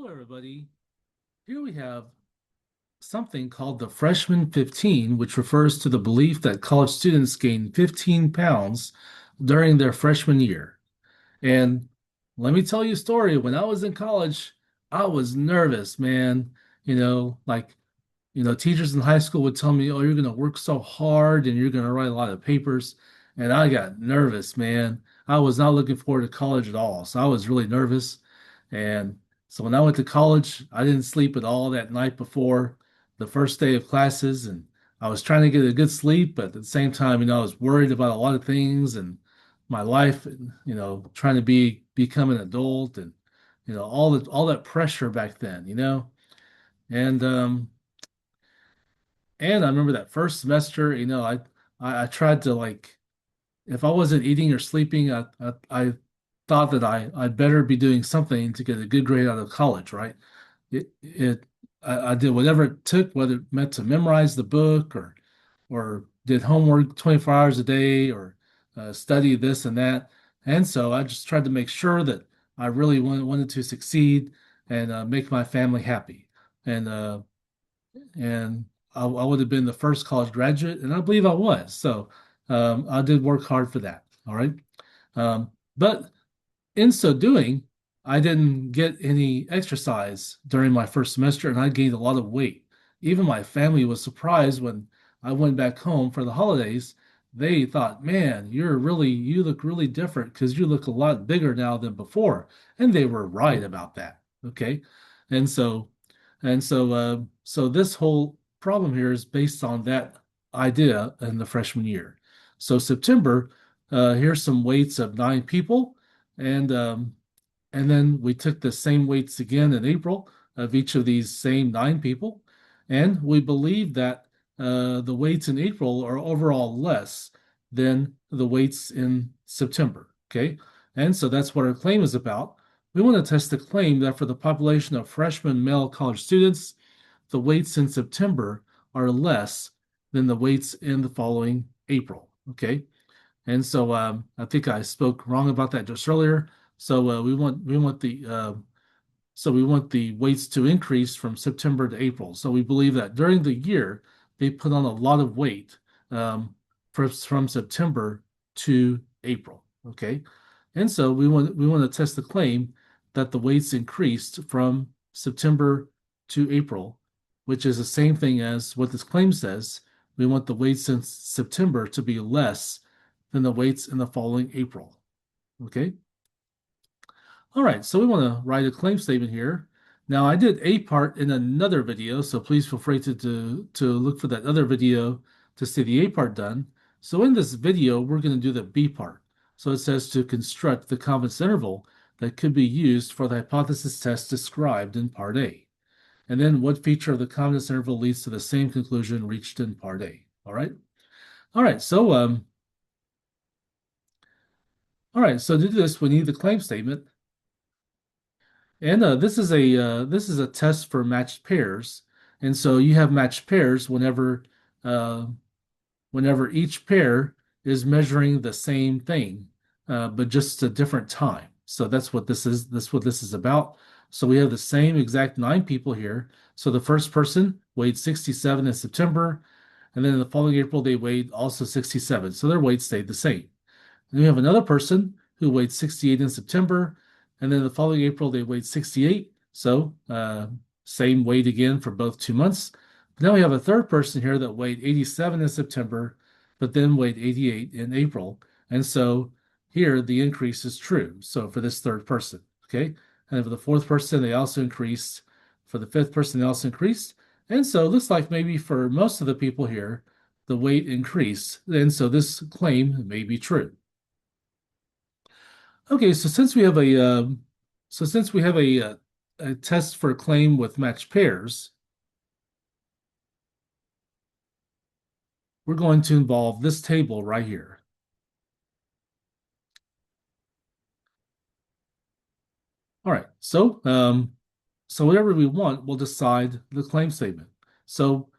Hello, everybody. Here we have something called the freshman 15, which refers to the belief that college students gain 15 pounds during their freshman year. And let me tell you a story. When I was in college, I was nervous, man. Like teachers in high school would tell me, "Oh, you're going to work so hard and you're going to write a lot of papers." And I got nervous, man. I was not looking forward to college at all. So I was really nervous. And so when I went to college, I didn't sleep at all that night before the first day of classes. And I was trying to get a good sleep, but at the same time, I was worried about a lot of things and my life, and, trying to become an adult and, all that pressure back then, and and I remember that first semester, I tried to, like, if I wasn't eating or sleeping, I thought that I'd better be doing something to get a good grade out of college, right? It it I did whatever it took, whether it meant to memorize the book or did homework 24 hours a day or study this and that. And so I just tried to make sure that I really wanted to succeed and make my family happy. And I would have been the first college graduate, and I believe I was. So I did work hard for that. All right. But in so doing, I didn't get any exercise during my first semester, and I gained a lot of weight. Even my family was surprised when I went back home for the holidays. They thought, "Man, you look really different because you look a lot bigger now than before." And they were right about that. Okay. And so, so this whole problem here is based on that idea in the freshman year. So September, here's some weights of 9 people, and then we took the same weights again in April of each of these same 9 people. And we believe that the weights in April are overall less than the weights in September. Okay. And so that's what our claim is about. We want to test the claim that for the population of freshman male college students, the weights in September are less than the weights in the following April. Okay. And so I think I spoke wrong about that just earlier. So we want the weights to increase from September to April. So we believe that during the year they put on a lot of weight from September to April. Okay, and so we want to test the claim that the weights increased from September to April, which is the same thing as what this claim says. We want the weights in September to be less than the weights in the following April. Okay. All right, so we want to write a claim statement here. Now, I did a part in another video, so please feel free to look for that other video to see the A part done. So in this video, we're going to do the B part. So it says to construct the confidence interval that could be used for the hypothesis test described in part A. And then what feature of the confidence interval leads to the same conclusion reached in part A. All right. All right. So to do this, we need the claim statement. And this is a test for matched pairs. And so you have matched pairs uh, whenever each pair is measuring the same thing, but just a different time. So that's what this is. That's what this is about. So we have the same exact 9 people here. So the first person weighed 67 in September, and then in the following April they weighed also 67. So their weight stayed the same. And we have another person who weighed 68 in September, and then the following April they weighed 68. So same weight again for both 2 months. But now we have a third person here that weighed 87 in September, but then weighed 88 in April. And so here the increase is true. So for this third person, okay? And for the fourth person, they also increased. For the fifth person, they also increased. And so it looks like maybe for most of the people here, the weight increased. And so this claim may be true. Okay, so since we have a test for a claim with matched pairs, we're going to involve this table right here. All right, so whatever we want, we'll decide the claim statement. So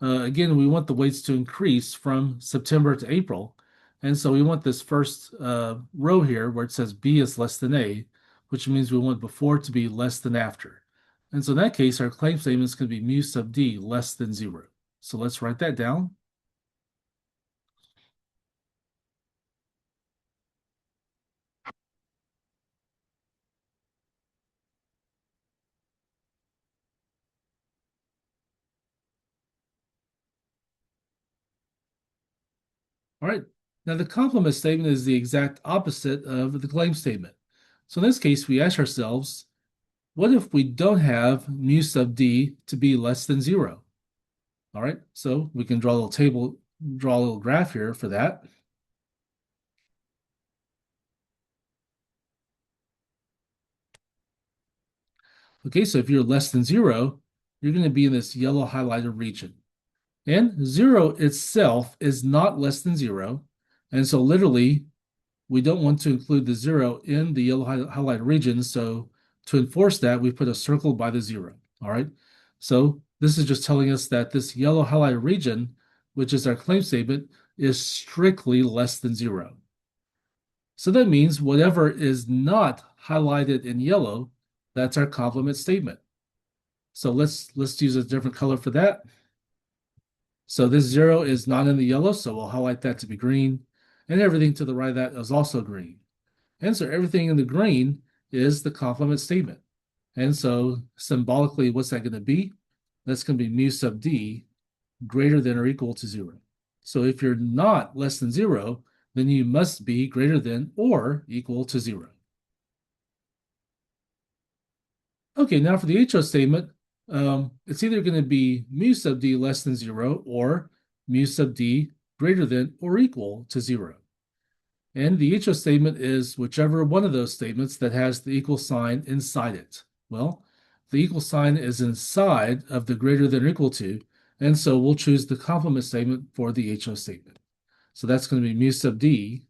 again, we want the weights to increase from September to April, and so we want this first row here where it says B is less than A, which means we want before to be less than after. And so in that case, our claim statement is going to be mu sub d less than 0. So let's write that down. All right. Now the complement statement is the exact opposite of the claim statement. So in this case, we ask ourselves, what if we don't have mu sub d to be less than 0? All right. So we can draw a little table, draw a little graph here for that. Okay, so if you're less than 0, you're going to be in this yellow highlighted region. And 0 itself is not less than 0. And so literally, we don't want to include the 0 in the yellow highlighted region. So to enforce that, we put a circle by the 0. All right. So this is just telling us that this yellow highlighted region, which is our claim statement, is strictly less than 0. So that means whatever is not highlighted in yellow, that's our complement statement. So let's use a different color for that. So this 0 is not in the yellow, so we'll highlight that to be green. And everything to the right of that is also green. And so everything in the green is the complement statement. And so symbolically, what's that going to be? That's going to be mu sub d greater than or equal to 0. So if you're not less than 0, then you must be greater than or equal to 0. Okay, now for the HO statement, it's either going to be mu sub d less than 0 or mu sub d greater than or equal to 0. And the HO statement is whichever one of those statements that has the equal sign inside it. Well, the equal sign is inside of the greater than or equal to, and so we'll choose the complement statement for the HO statement. So that's going to be mu sub d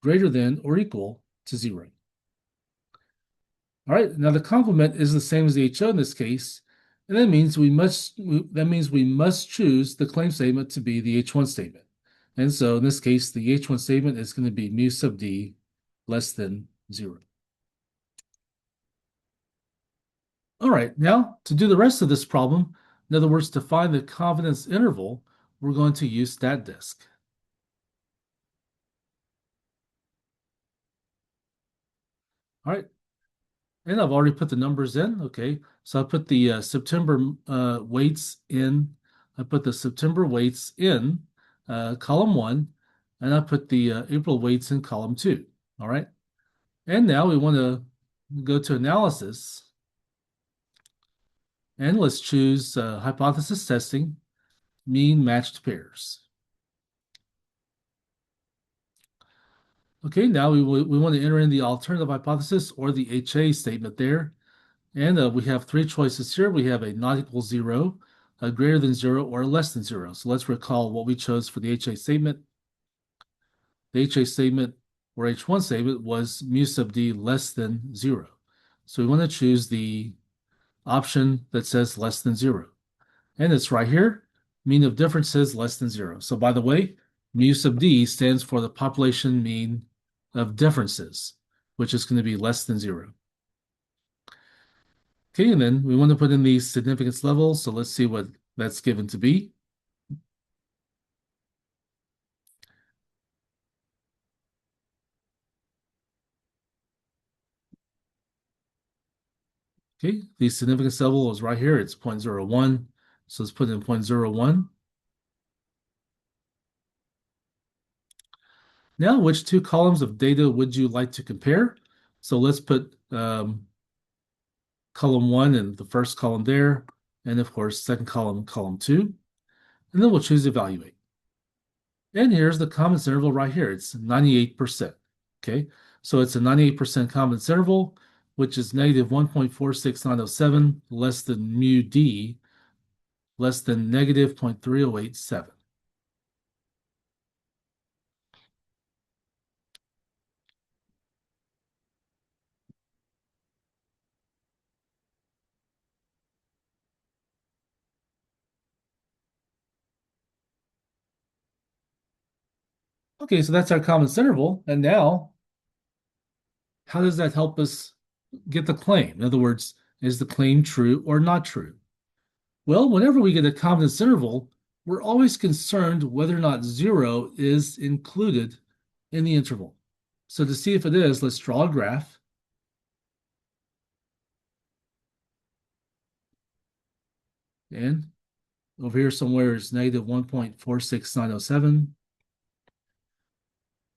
greater than or equal to 0. All right, now the complement is the same as the HO in this case, and that means we must choose the claim statement to be the H1 statement. And so in this case, the H1 statement is going to be mu sub d less than 0. All right, now to do the rest of this problem, in other words, to find the confidence interval, we're going to use stat disk. All right, and I've already put the numbers in. Okay, so I put the September weights in. I put the September weights in column 1, and I put the April weights in column 2. All right, and now we want to go to analysis, and let's choose hypothesis testing, mean matched pairs. Okay, now we want to enter in the alternative hypothesis or the HA statement there. And we have three choices here. We have a not equal 0, a greater than 0, or less than 0. So let's recall what we chose for the HA statement. The HA statement or H1 statement was mu sub d less than 0. So we want to choose the option that says less than 0. And it's right here. Mean of differences less than 0. So by the way, mu sub d stands for the population mean of differences, which is going to be less than 0. Okay, and then we want to put in the significance level. So let's see what that's given to be. Okay, the significance level is right here. It's 0.01. So let's put in 0.01. Now, which two columns of data would you like to compare? So let's put column 1 and the first column there, and of course, second column, column 2. And then we'll choose evaluate. And here's the confidence interval right here. It's 98%. Okay, so it's a 98% confidence interval, which is negative 1.46907 less than mu d less than negative 0.3087. Okay, so that's our confidence interval. And now, how does that help us get the claim? In other words, Is the claim true or not true? Well, whenever we get a confidence interval, we're always concerned whether or not zero is included in the interval. So to see if it is, let's draw a graph. And over here somewhere is negative 1.46907.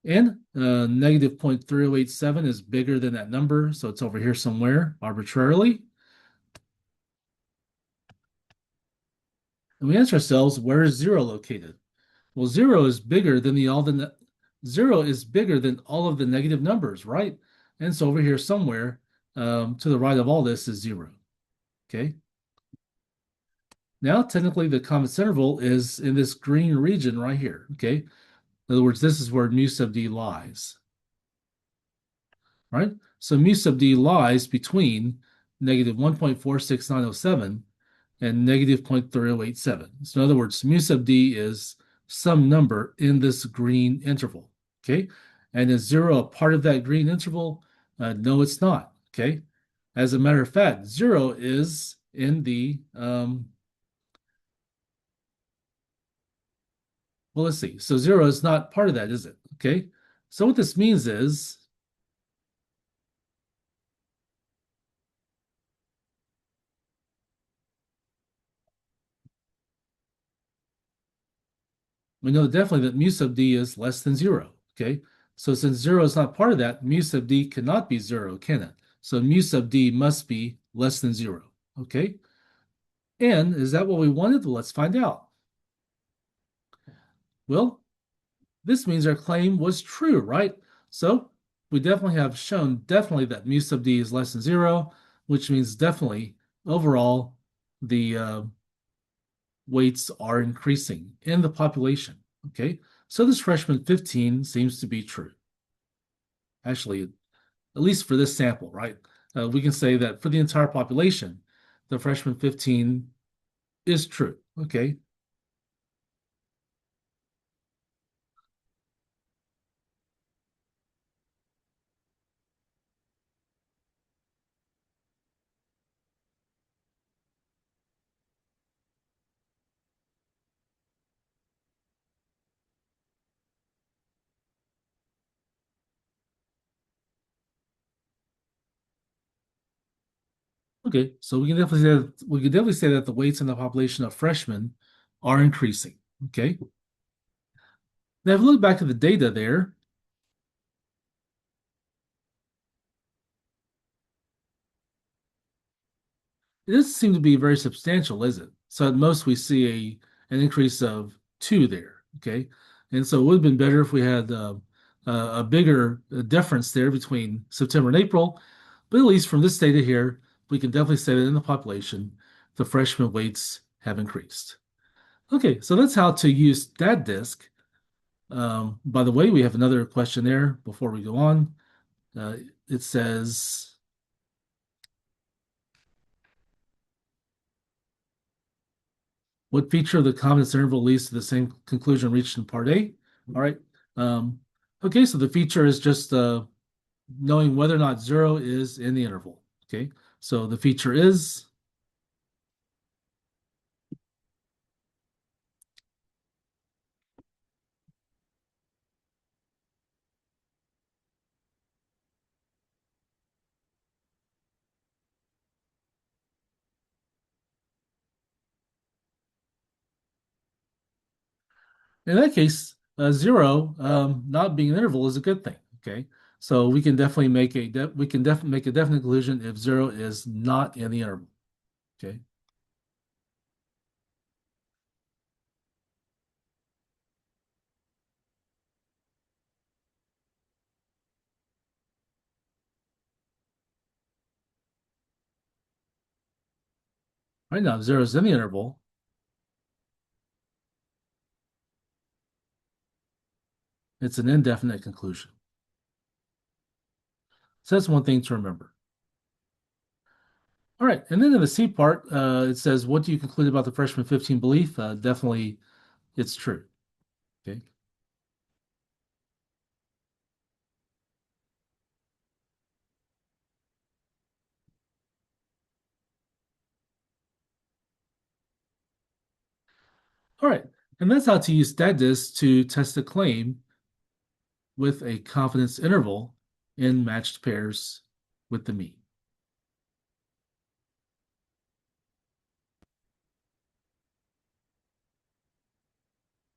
And negative 0.3087 is bigger than that number, so it's over here somewhere arbitrarily. And we ask ourselves, where is zero located? Well, zero is bigger than zero is bigger than all of the negative numbers, right? And so over here somewhere to the right of all this is zero. Okay. Now, technically, the confidence interval is in this green region right here. Okay. In other words, this is where mu sub d lies. Right? So mu sub d lies between negative 1.46907 and negative 0.3087. So in other words, mu sub d is some number in this green interval. Okay. And is zero a part of that green interval? No, it's not. Okay. As a matter of fact, zero is in the, well, let's see. So zero is not part of that, is it? Okay. So what this means is, we know definitely that mu sub d is less than zero. Okay. So since zero is not part of that, mu sub d cannot be zero, can it? So mu sub d must be less than zero. Okay. And is that what we wanted? Well, let's find out. Well, this means our claim was true, right? So we definitely have shown definitely that mu sub d is less than zero, which means definitely overall the weights are increasing in the population. Okay. So this freshman 15 seems to be true. Actually, at least for this sample, right? We can say that for the entire population, the freshman 15 is true. Okay. Okay. So we can definitely say that the weights in the population of freshmen are increasing. Okay. Now, if we look back at the data there, it doesn't seem to be very substantial, is it? So at most we see an increase of two there. Okay. And so it would have been better if we had a bigger difference there between September and April. But at least from this data here, we can definitely say that in the population, the freshman weights have increased. Okay, so that's how to use that disk. By the way, we have another question there before we go on. Uh, it says, what feature of the confidence interval leads to the same conclusion reached in part A? All right. Um, okay, so the feature is just knowing whether or not zero is in the interval. Okay, so the feature is, in that case, zero not being an interval is a good thing. Okay, so we can definitely make we can definitely make a definite conclusion if zero is not in the interval. Okay. Right now, if zero is in the interval, it's an indefinite conclusion. So that's one thing to remember. All right, and then in the C part, it says, "What do you conclude about the freshman 15 belief?" Definitely, it's true. Okay. All right. And that's how to use StatDisk to test a claim with a confidence interval in matched pairs with the mean.